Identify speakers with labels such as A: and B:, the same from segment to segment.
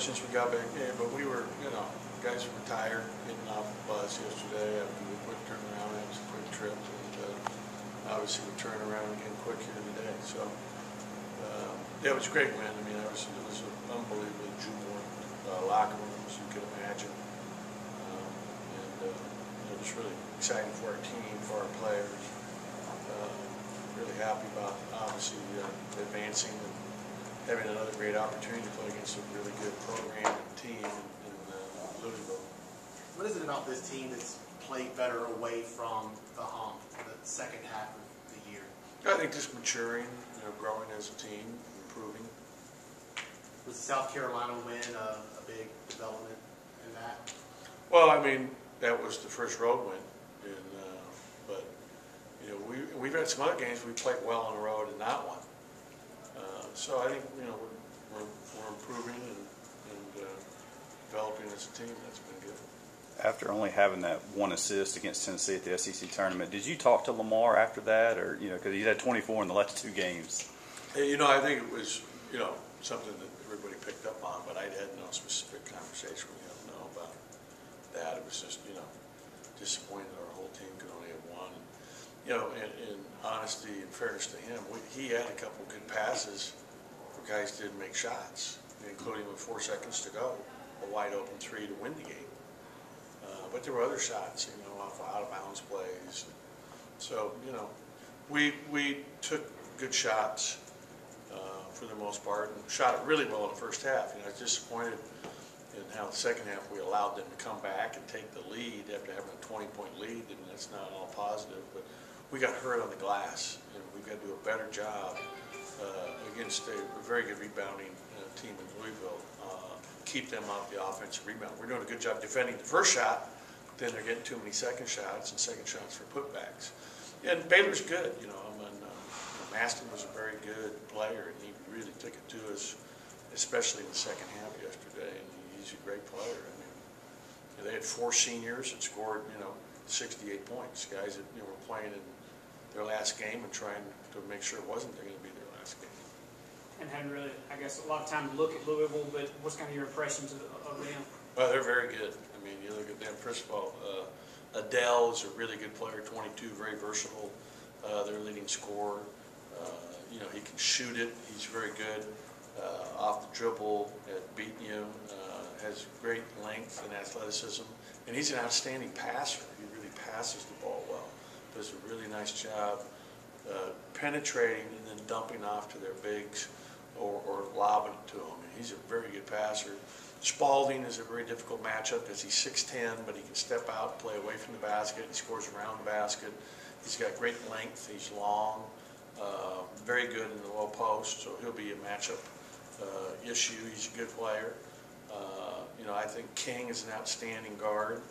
A: since we got back in, but we were, guys were tired, getting off the bus yesterday after the quick turnaround. It was a quick trip, and obviously we're turning around again quick here today. So, yeah, it was a great win. I mean, it was an unbelievably jubilant locker room, as you can imagine. Just really exciting for our team, for our players. Really happy about, obviously, advancing and having another great opportunity to play against a really good program and team in Louisville.
B: What is it about this team that's played better away from the hump, the second half of the year?
A: I think just maturing, growing as a team, improving.
B: Was the South Carolina win a big development in that?
A: Well, I mean, that was the first road win, but we've had some other games we played well on the road and not won. So I think we're improving and developing as a team. That's been good.
C: After only having that one assist against Tennessee at the SEC tournament, did you talk to Lamar after that, or because he had 24 in the last 2 games?
A: I think it was something that everybody picked up on, but I had no specific conversation with him about that. It was just disappointed that our whole team could only have one. In honesty and fairness to him, he had a couple good passes where guys didn't make shots, including with 4 seconds to go, a wide open 3 to win the game. But there were other shots, off out of bounds plays. So we took good shots for the most part and shot it really well in the first half. I was disappointed in how the second half we allowed them to come back and take the lead after having a 20-point lead, and that's not all positive. But we got hurt on the glass, and we've got to do a better job against a very good rebounding team in Louisville. Keep them off the offensive rebound. We're doing a good job defending the first shot, but then they're getting too many second shots and second shots for putbacks. And Baylor's good, Maston was a very good player, and he really took it to us, especially in the second half yesterday, and he's a great player. I mean, they had 4 seniors that scored, 68 points, guys that were playing in their last game and trying to make sure it wasn't going to be their last game.
D: And hadn't really, I guess, a lot of time to look at Louisville, but what's kind of your impressions of them?
A: Well, they're very good. I mean, you look at them, first of all, Adele is a really good player, 22, very versatile, their leading scorer. He can shoot it. He's very good off the dribble at beating you. Has great length and athleticism, and he's an outstanding passer. He really passes the ball well. Does a really nice job penetrating and then dumping off to their bigs or lobbing it to them. And he's a very good passer. Spalding is a very difficult matchup because he's 6'10", but he can step out, play away from the basket. He scores around the basket. He's got great length. He's long. Very good in the low post, so he'll be a matchup issue. He's a good player. I think King is an outstanding guard.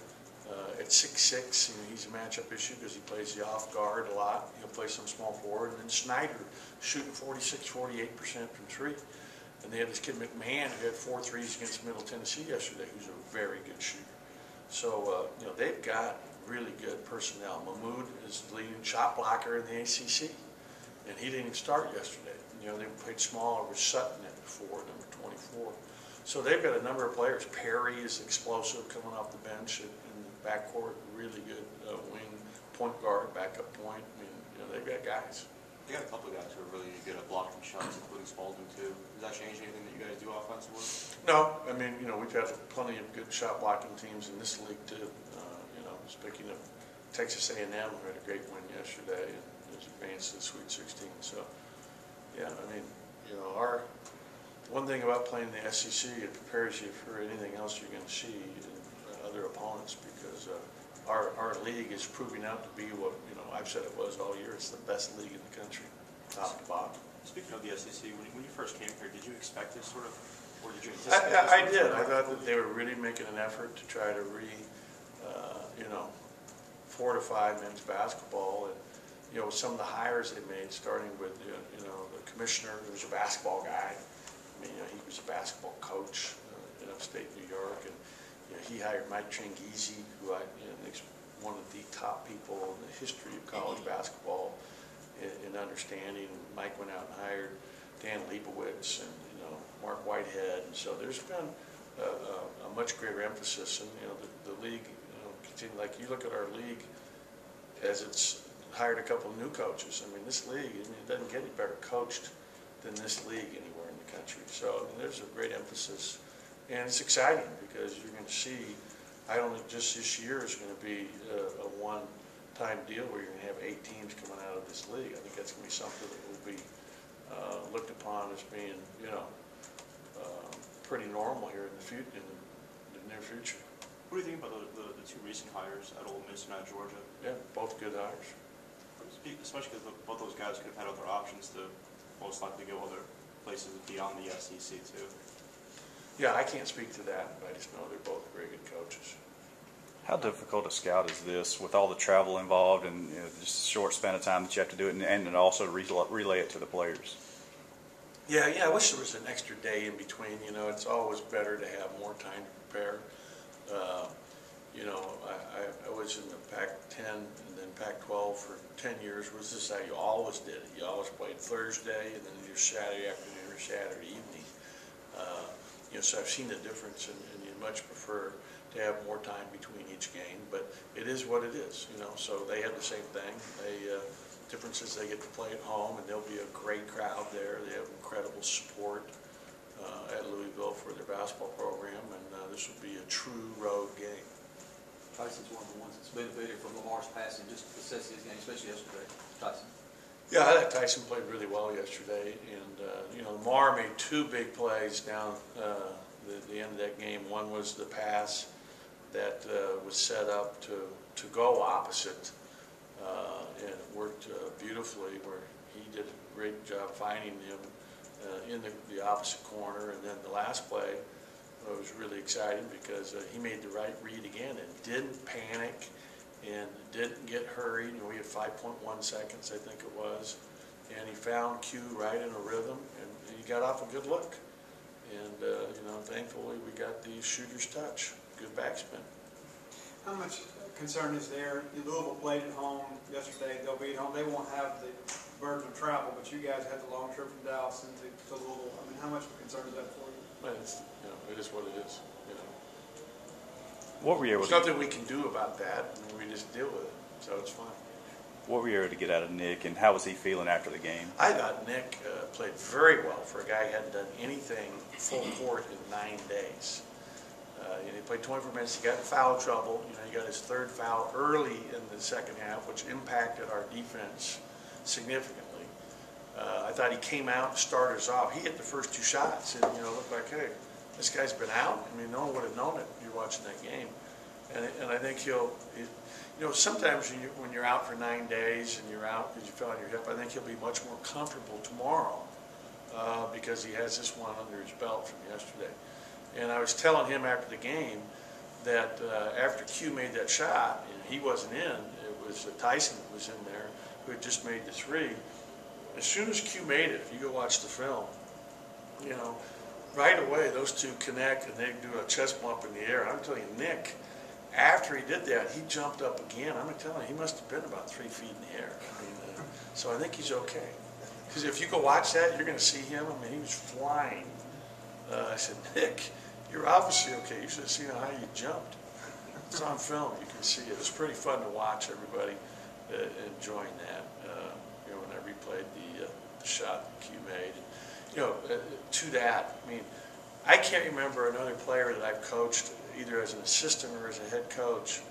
A: At 6'6", he's a matchup issue because he plays the off guard a lot. He'll play some small forward. And then Snyder shooting 46-48% from 3. And they had this kid McMahon who had 4 threes against Middle Tennessee yesterday, who's a very good shooter. So they've got really good personnel. Mahmoud is the leading shot blocker in the ACC, and he didn't even start yesterday. They played smaller with Sutton at 4, number 24. So they've got a number of players. Perry is explosive coming off the bench in the backcourt, really good wing point guard, backup point. I mean, they've got guys.
E: They got a couple of guys who are really good at blocking shots, including Spalding too. Does that change anything that you guys do offensively?
A: No, I mean, we've had plenty of good shot blocking teams in this league too. Speaking of Texas A&M, who had a great win yesterday and has advanced to the Sweet 16. So, yeah, I mean, our one thing about playing the SEC, it prepares you for anything else you're going to see in other opponents because our league is proving out to be what I've said it was all year. It's the best league in the country, top to bottom.
E: Speaking of the SEC, when you first came here, did you expect this sort of, or did you anticipate this?
A: I did. I thought that they were really making an effort to try to fortify men's basketball, and with some of the hires they made, starting with the commissioner, who was a basketball guy. I mean, he was a basketball coach in upstate New York, and he hired Mike Tranghese, who is one of the top people in the history of college basketball in understanding. Mike went out and hired Dan Leibowitz and Mark Whitehead, and so there's been a much greater emphasis. And, the league, continue, like you look at our league as it's hired a couple of new coaches. I mean, this league, it doesn't get any better coached than this league anywhere in the country. So, there's a great emphasis. And it's exciting because you're going to see, I don't think just this year is going to be a one-time deal where you're going to have 8 teams coming out of this league. I think that's going to be something that will be looked upon as being, pretty normal here in the near future.
E: What do you think about the 2 recent hires at Ole Miss and at Georgia?
A: Yeah, both good hires.
E: Especially because both those guys could have had other options to most likely go other places beyond the SEC too.
A: Yeah, I can't speak to that, but I just know they're both very good coaches.
C: How difficult a scout is this with all the travel involved and just a short span of time that you have to do it and then also relay it to the players?
A: Yeah, I wish there was an extra day in between. It's always better to have more time to prepare. I was in the Pac-10 and then Pac-12 for 10 years. Was this how you always did it? You always played Thursday and then your Saturday afternoon or Saturday evening. So I've seen the difference, and you'd much prefer to have more time between each game. But it is what it is, So they have the same thing. Difference is they get to play at home, and there'll be a great crowd there. They have incredible support at Louisville for their basketball program, and this will be a true road game.
F: Tyson's one of the ones that's benefited from Lamar's passing, just the necessity of his game, especially yesterday. Tyson.
A: Yeah, I thought Tyson played really well yesterday, and Lamar made 2 big plays down the end of that game. One was the pass that was set up to go opposite, and it worked beautifully where he did a great job finding him in the opposite corner. And then the last play was really exciting because he made the right read again and didn't panic and didn't get hurried. We had 5.1 seconds, I think it was, and he found Q right in a rhythm, and he got off a good look. And thankfully we got the shooter's touch, good backspin.
G: How much concern is there? Louisville played at home yesterday. They'll be at home. They won't have the burden of travel, but you guys had the long trip from Dallas into Louisville. I mean, how much of a concern is that for you?
A: Well, it is what it is.
C: What were you able
A: There's nothing we can do about that. We just deal with it, so it's fine.
C: What were you able to get out of Nick, and how was he feeling after the game?
A: I thought Nick played very well for a guy who hadn't done anything full court in 9 days. He played 24 minutes. He got in foul trouble. He got his 3rd foul early in the second half, which impacted our defense significantly. I thought he came out and started us off. He hit the first 2 shots, and looked like, hey, this guy's been out. I mean, no one would have known it if you're watching that game. And I think sometimes when you're out for 9 days and you're out because you fell on your hip, I think he'll be much more comfortable tomorrow because he has this one under his belt from yesterday. And I was telling him after the game that after Q made that shot, and he wasn't in, it was Tyson that was in there who had just made the 3. As soon as Q made it, if you go watch the film, right away those 2 connect and they do a chest bump in the air. I'm telling you, Nick, after he did that, he jumped up again. I'm telling you, he must have been about 3 feet in the air. So I think he's okay. Because if you go watch that, you're going to see him. I mean, he was flying. I said, Nick, you're obviously okay. You should have seen how high you jumped. It's on film. You can see it. It was pretty fun to watch everybody enjoying that. When I replayed the shot that Q made. To that, I mean, I can't remember another player that I've coached, either as an assistant or as a head coach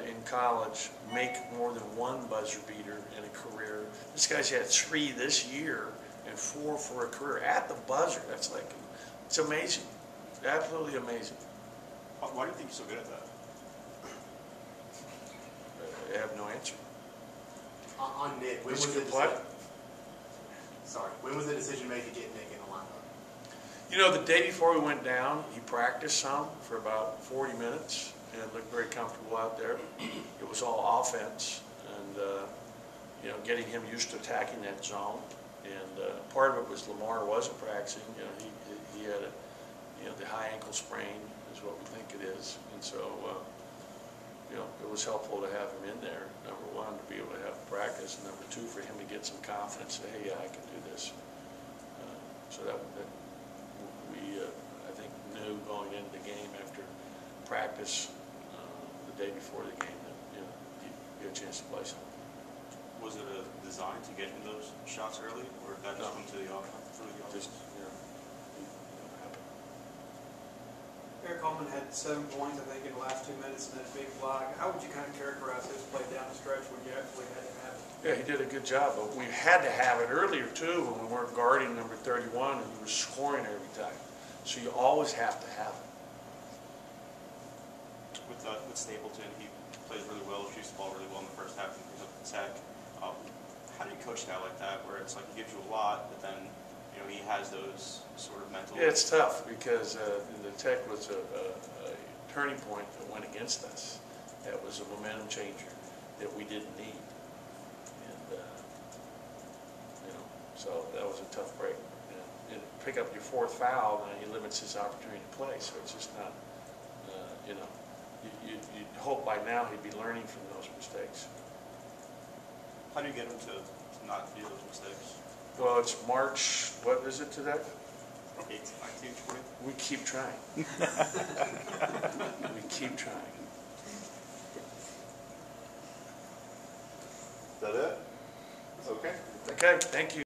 A: in college, make more than 1 buzzer beater in a career. This guy's had 3 this year and 4 for a career at the buzzer. That's like, it's amazing. Absolutely amazing.
E: Why do you think he's so good at that?
A: I have no answer.
B: On Nick, when
A: He's
B: was
A: a
B: the
A: good player.
B: when was the decision made to get Nick in the lineup?
A: The day before we went down, he practiced some for about 40 minutes and looked very comfortable out there. It was all offense and, getting him used to attacking that zone. And part of it was Lamar wasn't practicing. He had the high ankle sprain is what we think it is. And so, it was helpful to have him in there, number 1, to be able to have practice, and number 2, for him to get some confidence, say, hey, yeah, I can do this. So that we, I think, knew going into the game after practice the day before the game, that, you know, you get a chance to play some.
E: Was it a design to get him those shots early, or did that just
A: No.
E: come through the offense?
A: Just, you know, it happened.
G: Eric Coleman had 7 points, I think, in the last 2 minutes, and then a big block. How would you kind of characterize his play down the stretch when you actually had to have it?
A: Yeah, he did a good job, but we had to have it earlier too when we weren't guarding number 31 and he was scoring every time. So you always have to have it.
E: With Stapleton, he plays really well, shoots the ball really well in the first half, and brings up the tech. How do you coach a guy like that, where it's like he gives you a lot, but then you know he has those sort of mental?
A: Yeah, it's tough because the Tech was a turning point that went against us. That was a momentum changer that we didn't need, and you know, so that was a tough break. You know, and pick up your 4th foul, and he limits his opportunity to play. So it's just not, you know, you'd hope by now he'd be learning from those mistakes.
E: How do you get him to not do those mistakes?
A: Well, it's March. What is it today?
E: 18, 19, 20?
A: We keep trying. We keep trying.
H: Is that it? Okay.
A: Okay, thank you.